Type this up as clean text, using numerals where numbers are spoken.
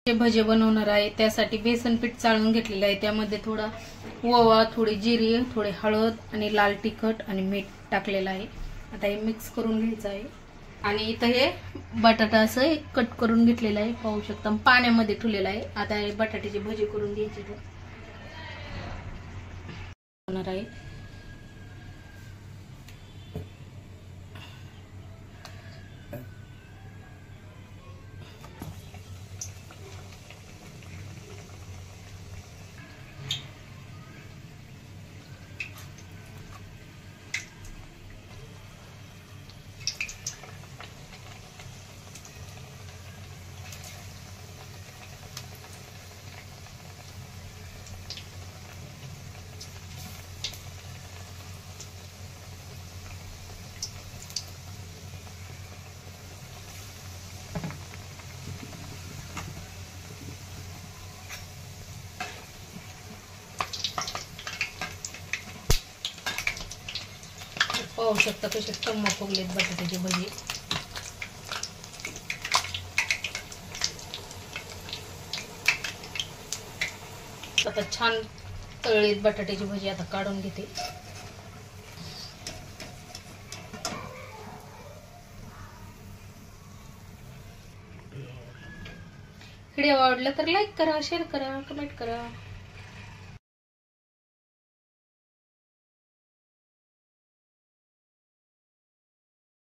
भजे बनवणार आहे त्यासाठी बेसन पीठ चाळून घेतलेलं आहे। त्यामध्ये थोडा ओवा, थोडी जिरे, थोडे हळद आणि लाल तिखट आणि मीठ टाकलेलं आहे। आता हे मिक्स करून घ्यायचं आहे। आणि इथं हे बटाटा असं कट करून घेतलेलं आहे, पाहू शकता पाण्यामध्ये ठेवलेलं आहे। आता हे बटाट्याचे भजे करून घ्यायचे होणार आहे। पाहू शकता कसे टम्म फुगलेत बटाट्याचे भजे। आता छान तळलेत बटाट्याचे भजे, आता काढून घेते। व्हिडिओ आवडला तर लाईक करा, शेअर करा, कमेंट करा।